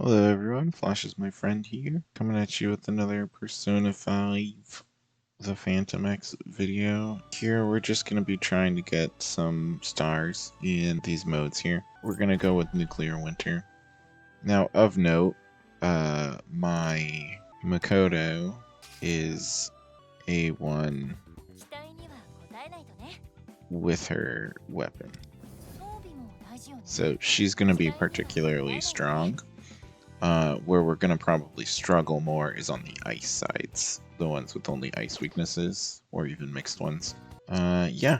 Hello everyone, Flash is my friend here, coming at you with another Persona 5 The Phantom X video. Here we're just going to be trying to get some stars in these modes here. We're going to go with Nuclear Winter. Now of note, my Makoto is A1 with her weapon. So she's going to be particularly strong. Where we're going to probably struggle more is on the ice sides. The ones with only ice weaknesses, or even mixed ones. Yeah,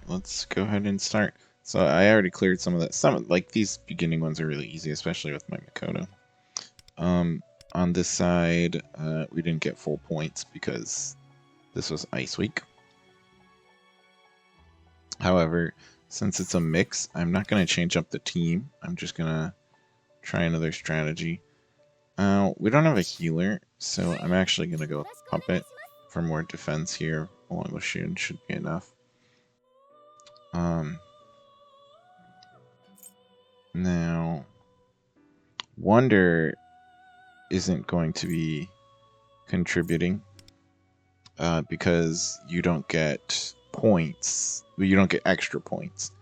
let's go ahead and start. So I already cleared some of that. Like these beginning ones are really easy, especially with my Makoto. On this side, we didn't get full points because this was Ice Week. However, since it's a mix, I'm not going to change up the team. I'm just going to try another strategy. We don't have a healer, so I'm actually going to go with Puppet for more defense here. Along with Shun should be enough. Now, Wonder isn't going to be contributing because you don't get points. You don't get extra points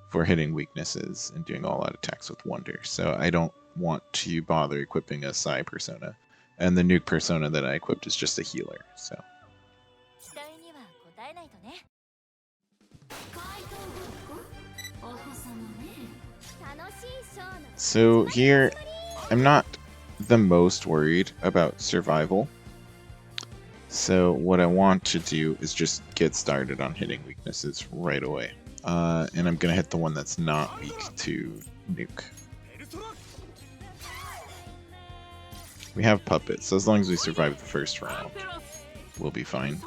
for hitting weaknesses and doing all-out attacks with Wonder. So I don't want to bother equipping a Psy persona. And the nuke persona that I equipped is just a healer, so. So here, I'm not the most worried about survival. So what I want to do is just get started on hitting weaknesses right away. And I'm gonna hit the one that's not weak to nuke. We have Puppet, so as long as we survive the first round, we'll be fine.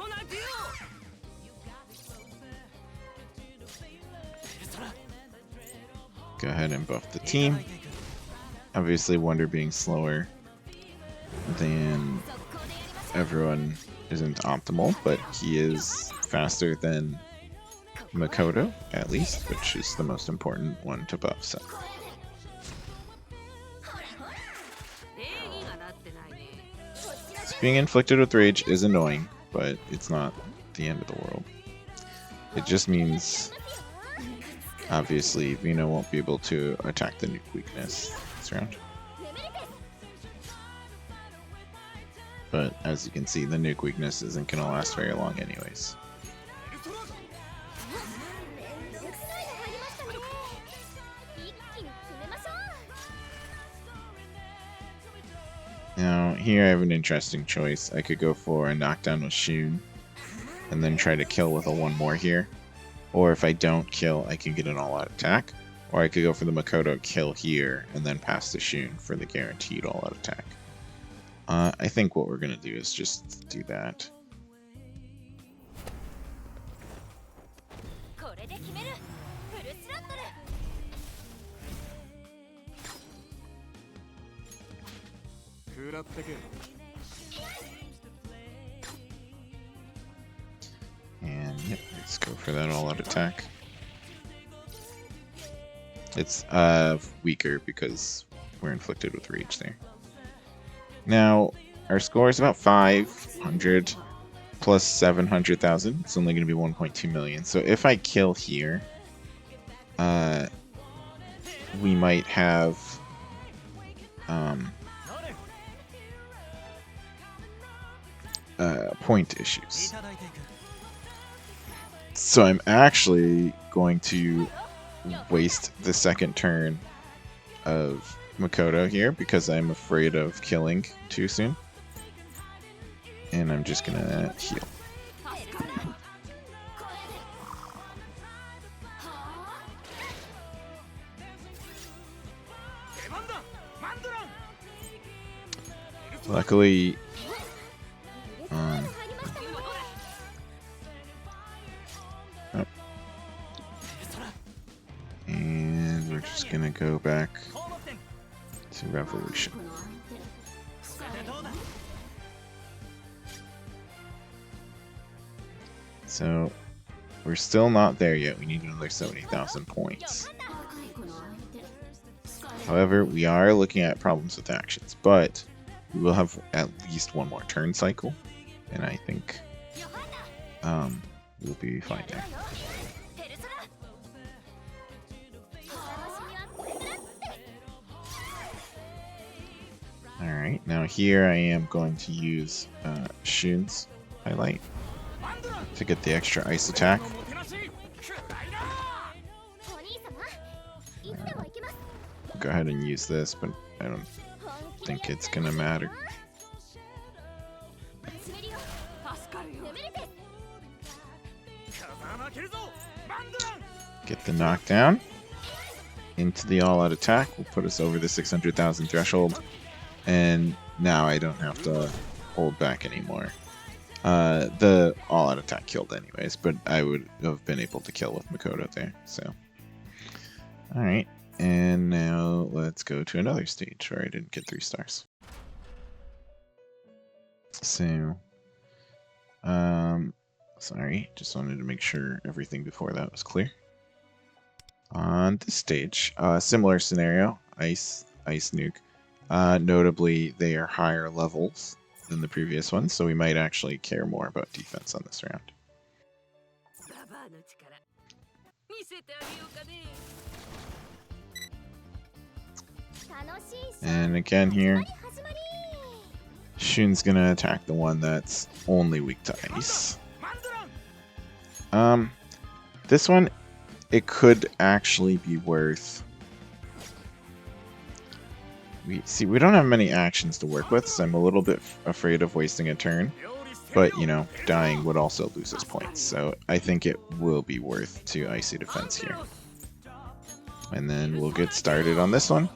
Go ahead and buff the team. Obviously, Wonder being slower than everyone isn't optimal, but he is faster than Makoto, at least, which is the most important one to buff. So. Being inflicted with rage is annoying, but it's not the end of the world. It just means, obviously, Vino won't be able to attack the nuke weakness this round. But as you can see, the nuke weakness isn't going to last very long anyways. Now, here I have an interesting choice. I could go for a knockdown with Shun, and then try to kill with a one more here. Or if I don't kill, I can get an all-out attack. Or I could go for the Makoto kill here, and then pass to Shun for the guaranteed all-out attack. I think what we're going to do is just do that. And yep, let's go for that all-out attack. It's weaker because we're inflicted with rage there. Now, our score is about 500 plus 700,000. It's only going to be 1.2 million. So if I kill here, we might have point issues. So I'm actually going to waste the second turn of Makoto here because I'm afraid of killing too soon. And I'm just gonna heal. Luckily, and we're just gonna go back to Revolution. So we're still not there yet. We need another 70,000 points. However, we are looking at problems with actions, but we will have at least one more turn cycle, and I think we'll be fine there. Alright, now here I am going to use Shun's highlight to get the extra ice attack. Go ahead and use this, but I don't think it's gonna matter. Get the knockdown into the all-out attack will put us over the 600,000 threshold, and now I don't have to hold back anymore. The all-out attack killed anyways, but I would have been able to kill with Makoto there. So, all right. And now let's go to another stage where I didn't get 3 stars. So, sorry, just wanted to make sure everything before that was clear. On this stage, similar scenario, ice nuke. Notably, they are higher levels than the previous ones, so we might actually care more about defense on this round. And again here, Shun's gonna attack the one that's only weak to ice. This one, it could actually be worth... We don't have many actions to work with, so I'm a little bit afraid of wasting a turn. But, you know, dying would also lose us points, so I think it will be worth to icy defense here. And then we'll get started on this one.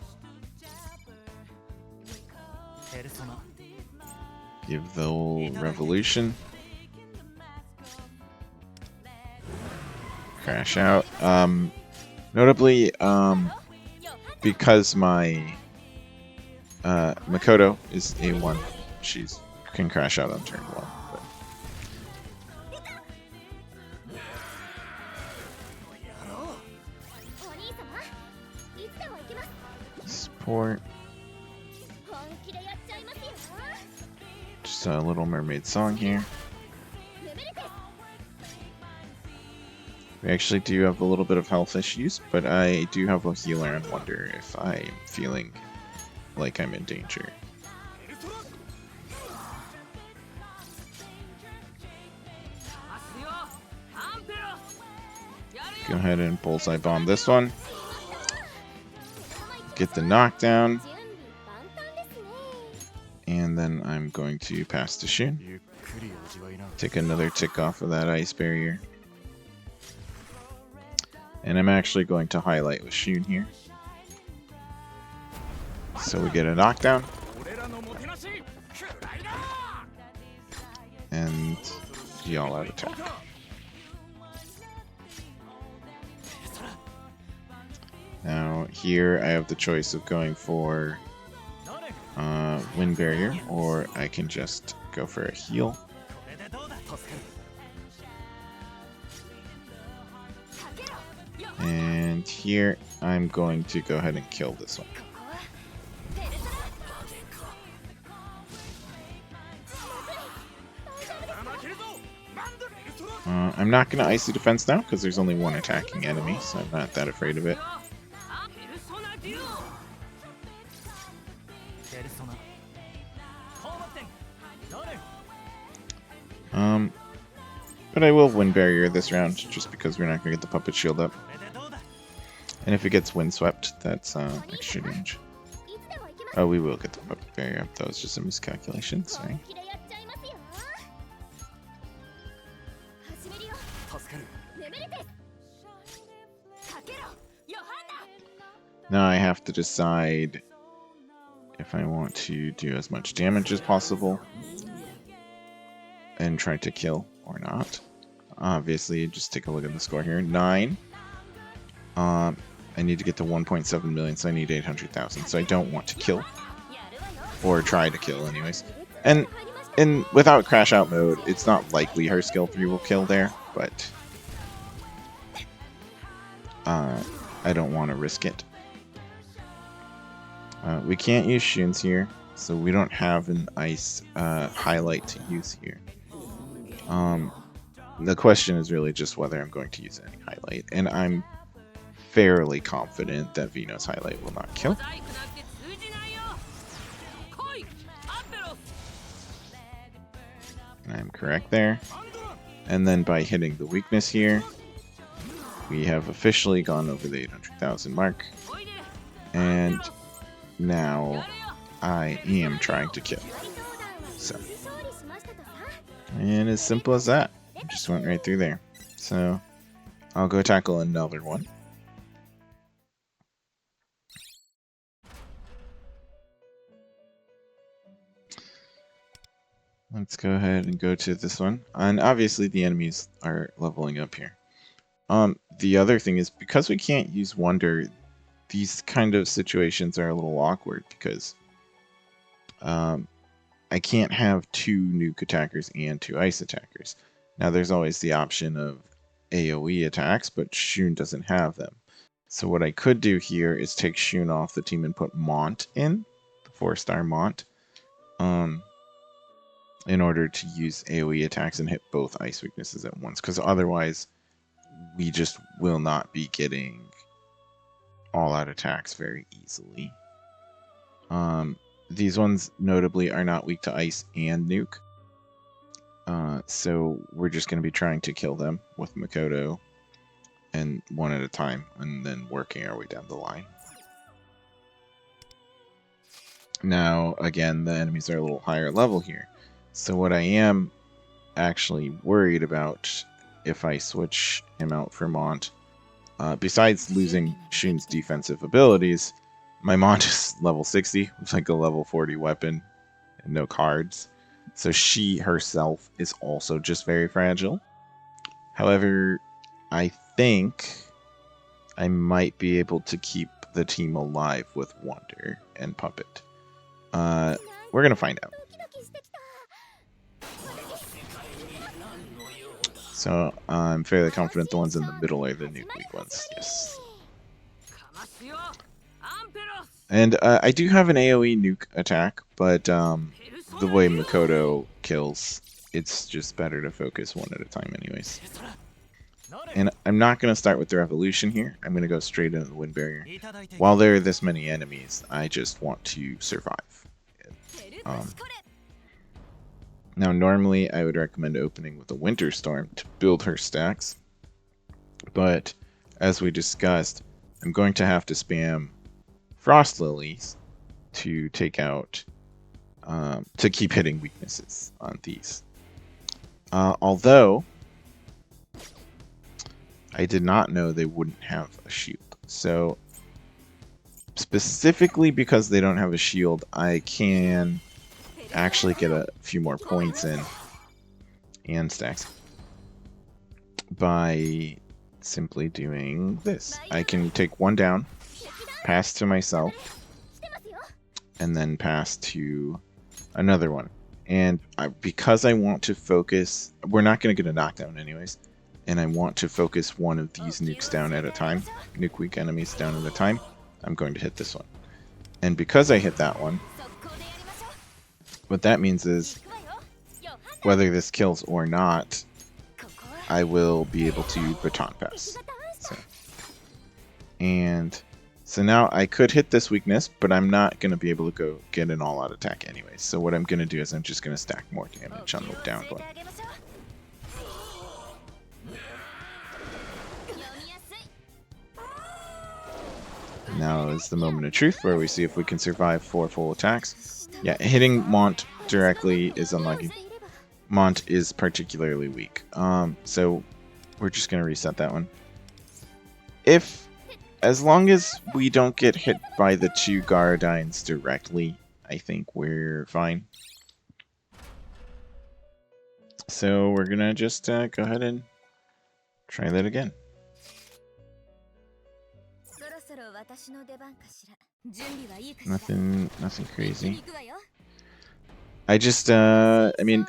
Give the old revolution. Crash out. Notably, because my Makoto is A1, she can crash out on turn 1. But... Support. Just a Little Mermaid song here. We actually do have a little bit of health issues, but I do have a healer and wonder if I'm feeling like I'm in danger. Go ahead and bullseye bomb this one. Get the knockdown. And then I'm going to pass to Shun. Take another tick off of that ice barrier. And I'm actually going to highlight with Shun here. So we get a knockdown. And the all-out attack. Now here I have the choice of going for wind barrier, or I can just go for a heal. And here I'm going to go ahead and kill this one. I'm not going to icy defense now because there's only one attacking enemy, so I'm not that afraid of it. But I will wind barrier this round just because we're not going to get the puppet shield up. And if it gets windswept, that's extra damage. Oh, we will get the puppet barrier up. That was just a miscalculation, sorry. Now I have to decide if I want to do as much damage as possible and try to kill or not. Obviously, just take a look at the score here. 9. I need to get to 1.7 million, so I need 800,000. So I don't want to kill. Or try to kill, anyways. And without crash out mode, it's not likely her skill 3 will kill there, but I don't want to risk it. We can't use Shuns here, so we don't have an ice highlight to use here. The question is really just whether I'm going to use any highlight, and I'm fairly confident that Veno's highlight will not kill. I'm correct there. And then by hitting the weakness here, we have officially gone over the 800,000 mark. And now I am trying to kill. So, and as simple as that. Just went right through there. So I'll go tackle another one. Let's go ahead and go to this one. And obviously the enemies are leveling up here. The other thing is, because we can't use Wonder, these kind of situations are a little awkward because I can't have 2 nuke attackers and 2 ice attackers. Now there's always the option of AoE attacks, but Shun doesn't have them. So what I could do here is take Shun off the team and put Mont in, the 4-star Mont, in order to use AoE attacks and hit both ice weaknesses at once, because otherwise we just will not be getting all-out attacks very easily. These ones notably are not weak to ice and nuke, so we're just going to be trying to kill them with Makoto, and one at a time, and then working our way down the line. Now, again, the enemies are a little higher level here. So what I am actually worried about if I switch him out for Mont, besides losing Shun's defensive abilities, my Mont is level 60 with like a level 40 weapon and no cards. So she herself is also just very fragile. However, I think I might be able to keep the team alive with Wonder and Puppet. We're going to find out. So I'm fairly confident the ones in the middle are the nuke weak ones. Yes. And I do have an AoE nuke attack, but the way Makoto kills, it's just better to focus one at a time anyways. And I'm not going to start with the Revolution here. I'm going to go straight into the Wind Barrier. While there are this many enemies, I just want to survive. Now, normally I would recommend opening with a Winter Storm to build her stacks, but as we discussed, I'm going to have to spam Frost Lilies to take out, to keep hitting weaknesses on these. Although, I did not know they wouldn't have a shield. So, specifically because they don't have a shield, I can actually get a few more points in and stacks by simply doing this. I can take one down, pass to myself, and then pass to another one. And because I want to focus, we're not going to get a knockdown anyways, and I want to focus one of these nukes down at a time, nuke weak enemies down at a time, I'm going to hit this one. And because I hit that one, what that means is, whether this kills or not, I will be able to baton pass. So now I could hit this weakness, but I'm not going to be able to go get an all-out attack anyway. So what I'm going to do is I'm just going to stack more damage on the downed one. Now is the moment of truth where we see if we can survive 4 full attacks. Yeah, hitting Mont directly is unlucky. Mont is particularly weak. So we're just going to reset that one. As long as we don't get hit by the 2 Garradines directly, I think we're fine. So we're going to just go ahead and try that again. Nothing crazy. I just, I mean,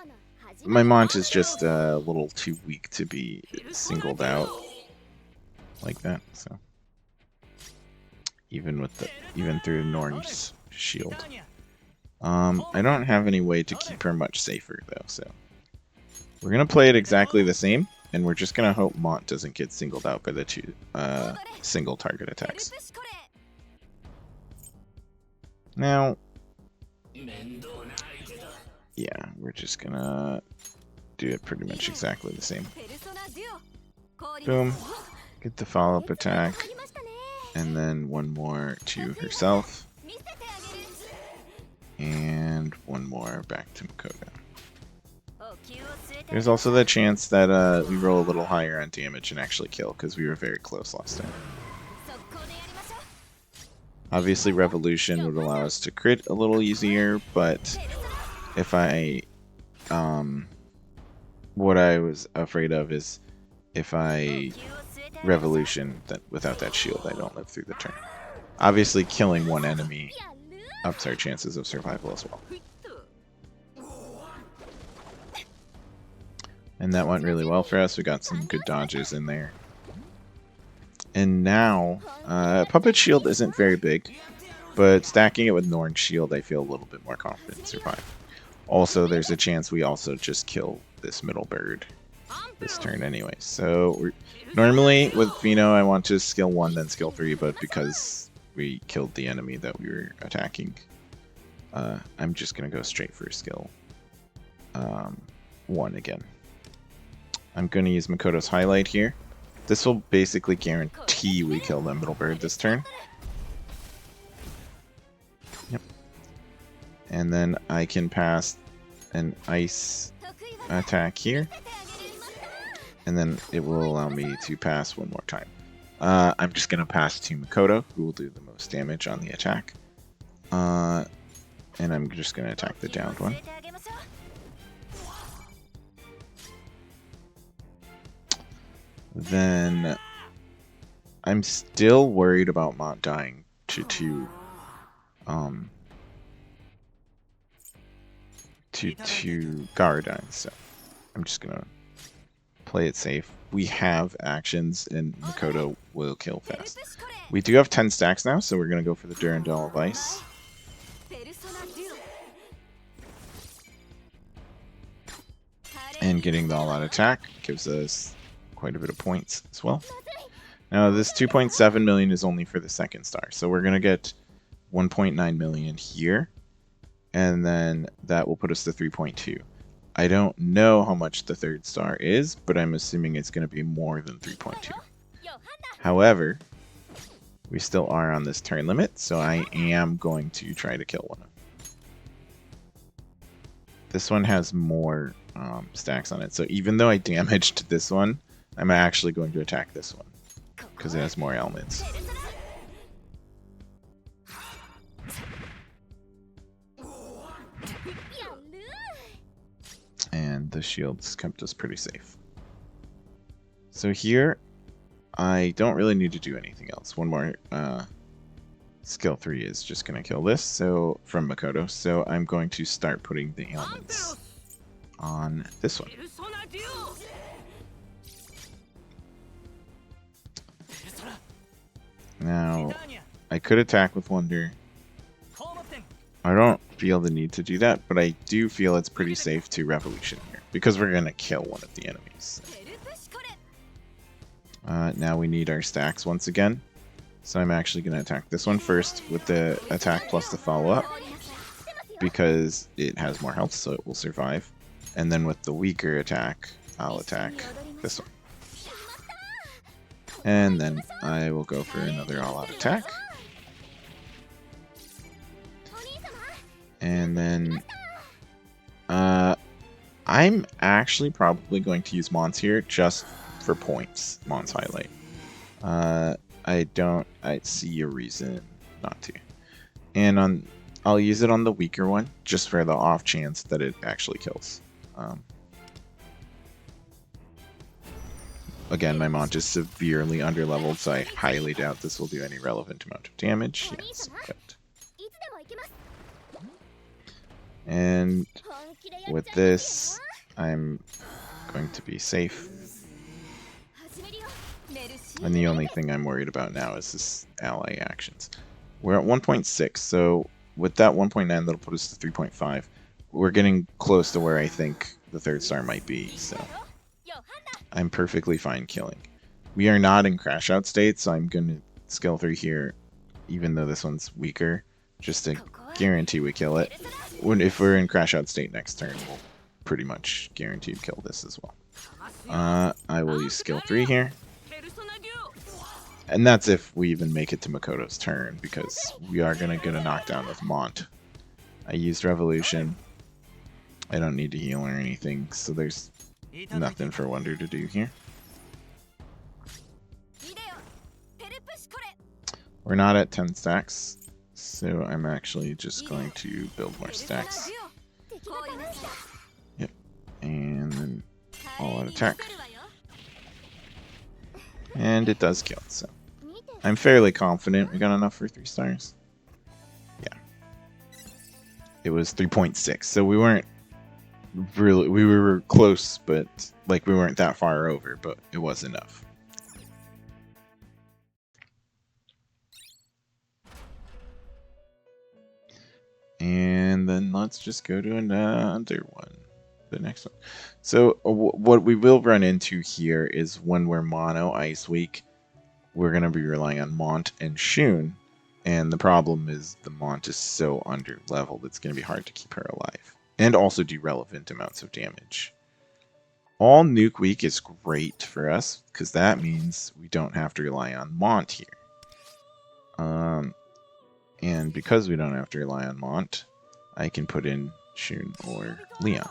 my Mont is just a little too weak to be singled out like that, so. Even through Norn's shield. I don't have any way to keep her much safer though, so we're gonna play it exactly the same, and we're just gonna hope Mont doesn't get singled out by the two single target attacks. Now, yeah, we're just gonna do it pretty much exactly the same. Boom, get the follow-up attack, and then one more to herself, and one more back to Makoto. There's also the chance that we roll a little higher on damage and actually kill, because we were very close last time. Obviously, Revolution would allow us to crit a little easier, but if what I was afraid of is if I Revolution without that shield, I don't live through the turn. Obviously, killing one enemy ups our chances of survival as well. And that went really well for us. We got some good dodges in there. And now, Puppet Shield isn't very big, but stacking it with Norn's Shield, I feel a little bit more confident in survive. Also, there's a chance we also just kill this middle bird this turn anyway. So, normally with Fino, I want to skill 1, then skill 3, but because we killed the enemy that we were attacking, I'm just going to go straight for skill 1 again. I'm going to use Makoto's Highlight here. This will basically guarantee we kill the middle bird this turn. Yep. And then I can pass an ice attack here. And then it will allow me to pass one more time. I'm just going to pass to Makoto, who will do the most damage on the attack. And I'm just going to attack the downed one. Then I'm still worried about Mont dying to Garadine, so I'm just gonna play it safe. We have actions, and Makoto will kill fast. We do have 10 stacks now, so we're gonna go for the Durandal of Ice. And getting the all-out attack gives us quite a bit of points as well. Now this 2.7 million is only for the second star, so we're gonna get 1.9 million here, and then that will put us to 3.2. I don't know how much the third star is, but I'm assuming it's going to be more than 3.2. However, we still are on this turn limit, so I am going to try to kill one of them. This one has more stacks on it, so even though I damaged this one, I'm actually going to attack this one, because it has more elements. And the shields kept us pretty safe. So here, I don't really need to do anything else. One more skill 3 is just going to kill this, so from Makoto. So I'm going to start putting the ailments on this one. Now, I could attack with Wonder. I don't feel the need to do that, but I do feel it's pretty safe to Revolution here, because we're going to kill one of the enemies. Now we need our stacks once again, so I'm actually going to attack this one first with the attack plus the follow-up, because it has more health, so it will survive. And then with the weaker attack, I'll attack this one. And then I will go for another all-out attack. And then I'm actually probably going to use Mons here just for points. Mons Highlight. I see a reason not to. And I'll use it on the weaker one just for the off chance that it actually kills. Again, my Mont is severely underleveled, so I highly doubt this will do any relevant amount of damage. Yes, but... And with this, I'm going to be safe. And the only thing I'm worried about now is this ally actions. We're at 1.6, so with that 1.9, that'll put us to 3.5. We're getting close to where I think the third star might be, so I'm perfectly fine killing. We are not in crash out state, so I'm going to skill 3 here, even though this one's weaker, just to guarantee we kill it. If we're in crash out state next turn, we'll pretty much guaranteed kill this as well. I will use skill 3 here. And that's if we even make it to Makoto's turn, because we are going to get a knockdown with Mont. I used Revolution. I don't need to heal or anything, so there's nothing for Wonder to do here. We're not at 10 stacks, so I'm actually just going to build more stacks. Yep, and then all-out attack. And it does kill, so I'm fairly confident we got enough for 3 stars. Yeah. It was 3.6, so we weren't really, we were close, but like we weren't that far over, but it was enough. And then let's just go to another one, the next one. So what we will run into here is when we're mono Ice Week, we're going to be relying on Mont and Shun. And the problem is the Mont is so under leveled, it's going to be hard to keep her alive. And also do relevant amounts of damage. All Nuke Week is great for us, because that means we don't have to rely on Mont here. And because we don't have to rely on Mont, I can put in Shun or Leon.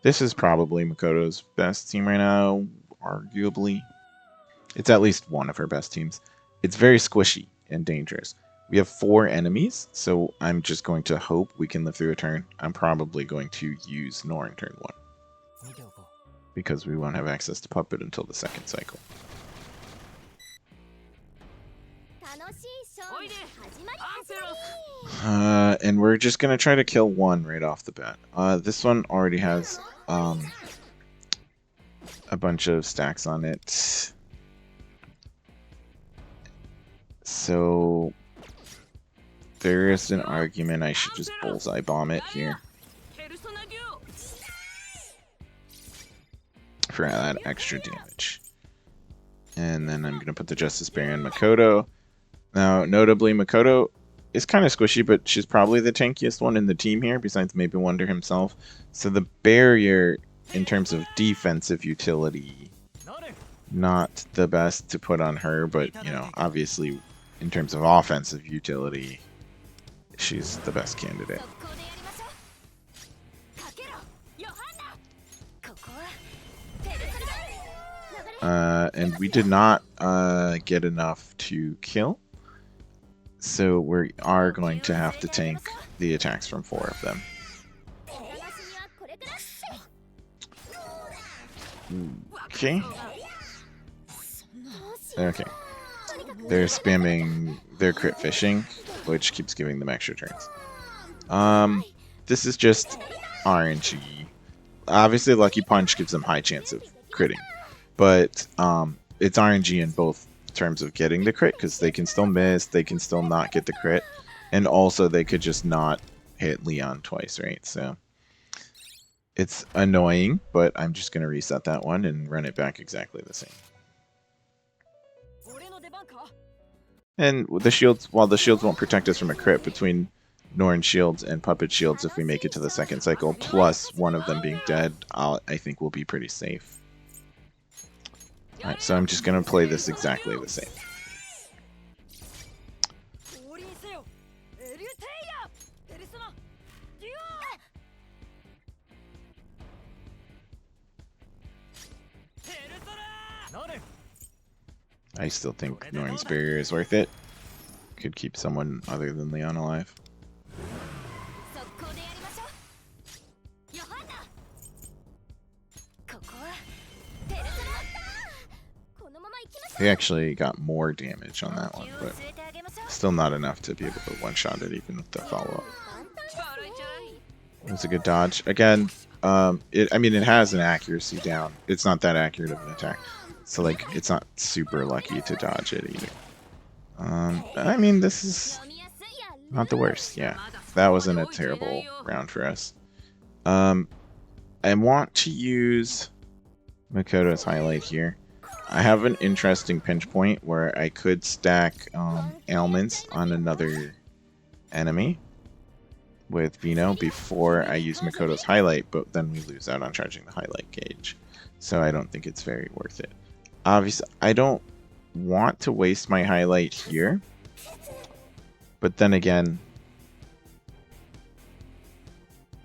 This is probably Makoto's best team right now, arguably. It's at least one of her best teams. It's very squishy and dangerous. We have 4 enemies, so I'm just going to hope we can live through a turn. I'm probably going to use Norn turn 1, because we won't have access to Puppet until the second cycle. And we're just going to try to kill 1 right off the bat. This one already has a bunch of stacks on it. So there is an argument I should just bullseye bomb it here for that extra damage. And then I'm going to put the Justice Barrier on Makoto. Now, notably, Makoto is kind of squishy, but she's probably the tankiest one in the team here, besides maybe Wonder himself. So the barrier, in terms of defensive utility, not the best to put on her, but, you know, obviously, in terms of offensive utility, she's the best candidate. And we did not get enough to kill, so we are going to have to tank the attacks from 4 of them. Okay. Okay. They're spamming their crit fishing, which keeps giving them extra turns. This is just RNG. Obviously, Lucky Punch gives them high chance of critting, but it's RNG in both terms of getting the crit, because they can still miss, they can still not get the crit, and also they could just not hit Leon twice, right? So it's annoying, but I'm just going to reset that one and run it back exactly the same. And the shields, while the shields won't protect us from a crit, between Norn shields and Puppet shields, if we make it to the second cycle, plus one of them being dead, I think we'll be pretty safe. Alright, so I'm just going to play this exactly the same. I still think Norn's Barrier is worth it. Could keep someone other than Leon alive. We actually got more damage on that one, but still not enough to be able to one-shot it even with the follow-up. It was a good dodge. Again, I mean, it has an accuracy down. It's not that accurate of an attack. So, like, it's not super lucky to dodge it either. I mean, this is Not the worst, yeah. That wasn't a terrible round for us. I want to use Makoto's highlight here. I have an interesting pinch point where I could stack ailments on another enemy with Vino before I use Makoto's highlight, but then we lose out on charging the highlight gauge. So I don't think it's very worth it. Obviously, I don't want to waste my highlight here, but then again,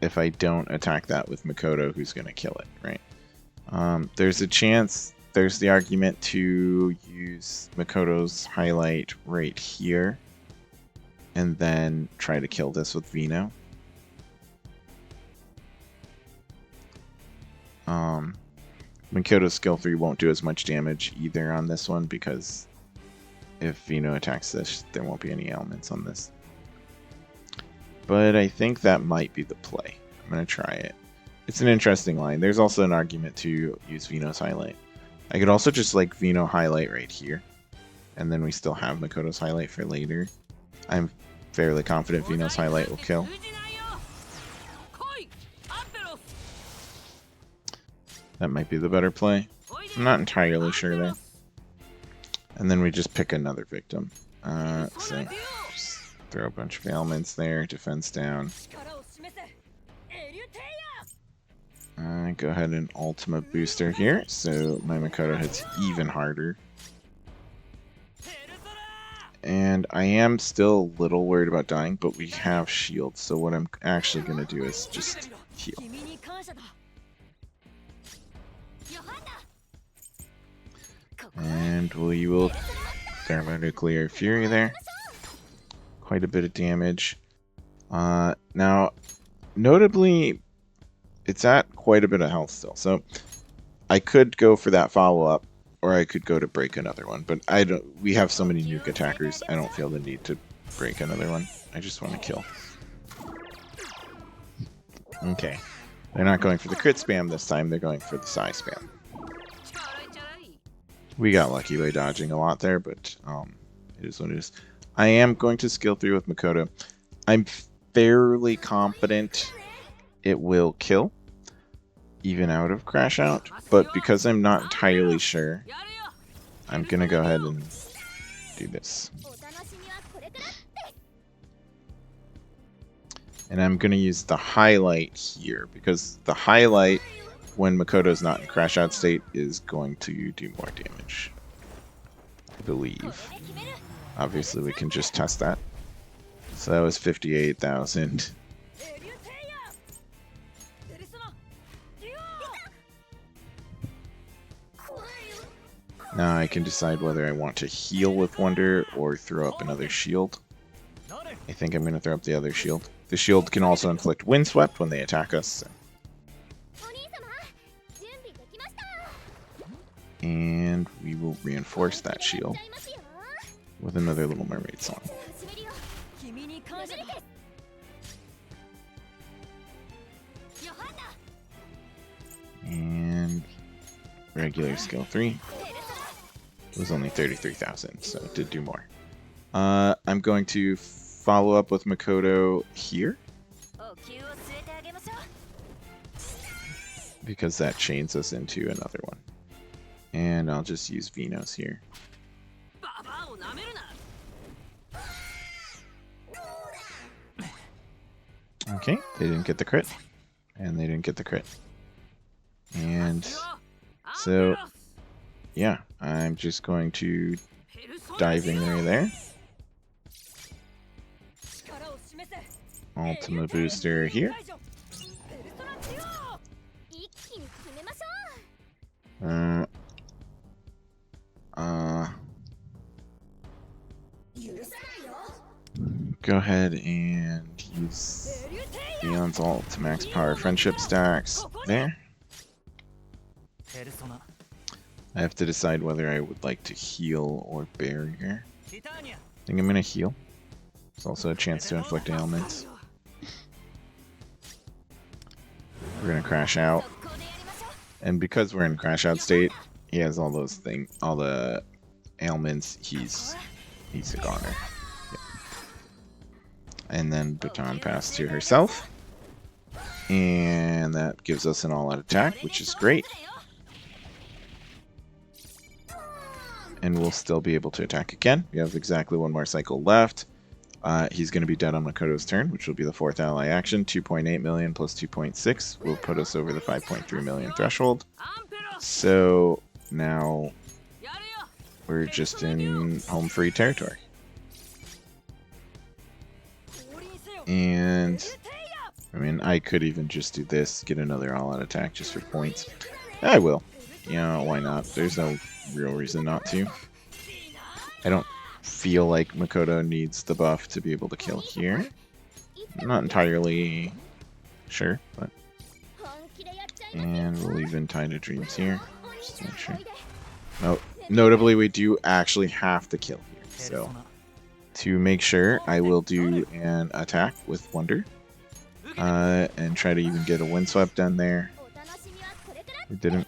if I don't attack that with Makoto, who's going to kill it, right? There's a chance, there's the argument to use Makoto's highlight right here and then try to kill this with Vino. Makoto's skill 3 won't do as much damage either on this one because if Vino attacks this, there won't be any ailments on this. But I think that might be the play. I'm going to try it. It's an interesting line. There's also an argument to use Vino's highlight. I could also just like Vino highlight right here. And then we still have Makoto's highlight for later. I'm fairly confident Vino's highlight will kill. That might be the better play. I'm not entirely sure there. And then we just pick another victim. So just throw a bunch of ailments there, defense down. Go ahead and Ultima Booster here, so my Makoto hits even harder. And I am still a little worried about dying, but we have shield, so what I'm actually going to do is just heal. And we will Thermonuclear Fury there. Quite a bit of damage. Now, notably, it's at quite a bit of health still, so I could go for that follow-up, or I could go to break another one, but I don't. We have so many nuke attackers, I don't feel the need to break another one. I just want to kill. Okay. They're not going for the crit spam this time, they're going for the Psy spam. We got lucky by dodging a lot there, but it is what it is. I am going to skill 3 with Makoto. I'm fairly confident it will kill, even out of Crash Out, but because I'm not entirely sure, I'm going to go ahead and do this. And I'm going to use the highlight here, because the highlight, when Makoto's not in Crash Out state, is going to do more damage, I believe. Obviously, we can just test that. So that was 58,000. Now I can decide whether I want to heal with Wonder or throw up another shield. I think I'm going to throw up the other shield. The shield can also inflict Windswept when they attack us. So. And we will reinforce that shield with another Little Mermaid song. And regular skill 3. It was only 33,000, so it did do more. I'm going to follow up with Makoto here, because that chains us into another one. And I'll just use Vino's here. Okay, they didn't get the crit. And they didn't get the crit. And so, yeah, I'm just going to dive in there. Ultima Booster here. Go ahead and use Leon's ult to max power friendship stacks there. I have to decide whether I would like to heal or barrier. I think I'm going to heal. There's also a chance to inflict ailments. We're going to Crash Out. And because we're in Crash Out state, he has all those things, all the ailments, he's a goner. And then baton pass to herself. And that gives us an all-out attack, which is great. And we'll still be able to attack again. We have exactly one more cycle left. He's going to be dead on Makoto's turn, which will be the 4th ally action. 2.8 million plus 2.6 will put us over the 5.3 million threshold. So now we're just in home free territory. And I mean, I could even just do this, get another all-out attack just for points. I will. You know, why not? There's no real reason not to. I don't feel like Makoto needs the buff to be able to kill here. I'm not entirely sure, but... And we'll even Tide of Dreams here, just to make sure. Oh, notably, we do actually have to kill here, so... To make sure, I will do an attack with Wonder. And try to even get a Windswept done there. We didn't.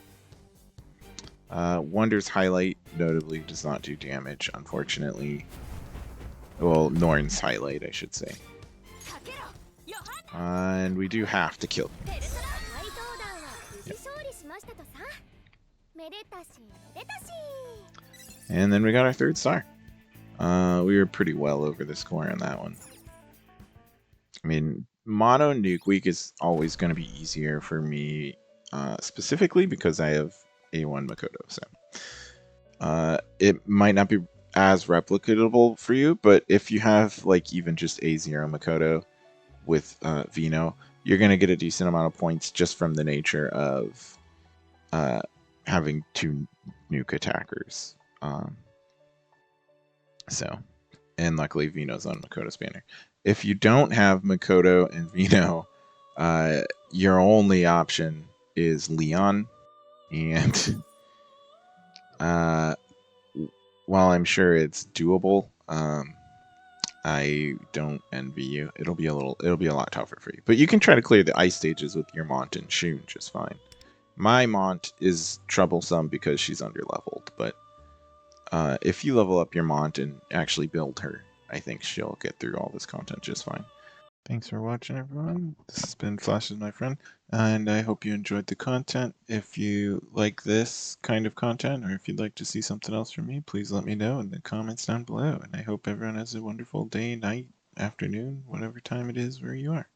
Wonder's Highlight notably does not do damage, unfortunately. Well, Norn's Highlight, I should say. And we do have to kill him. Yep. And then we got our 3rd star. We were pretty well over the score on that one. I mean, Mono Nuke Week is always going to be easier for me, specifically because I have A1 Makoto. So it might not be as replicatable for you, but if you have like even just A0 Makoto with Vino, you're going to get a decent amount of points just from the nature of having 2 nuke attackers. And luckily Vino's on Makoto's banner. If you don't have Makoto and Vino, your only option is Leon. And while I'm sure it's doable, I don't envy you. It'll be a lot tougher for you. But you can try to clear the ice stages with your Mont and Shun just fine. My Mont is troublesome because she's underleveled, but if you level up your Mont and actually build her, I think she'll get through all this content just fine. Thanks for watching, everyone. This has been Flashes, my friend, and I hope you enjoyed the content. If you like this kind of content, or if you'd like to see something else from me, please let me know in the comments down below. And I hope everyone has a wonderful day, night, afternoon, whatever time it is where you are.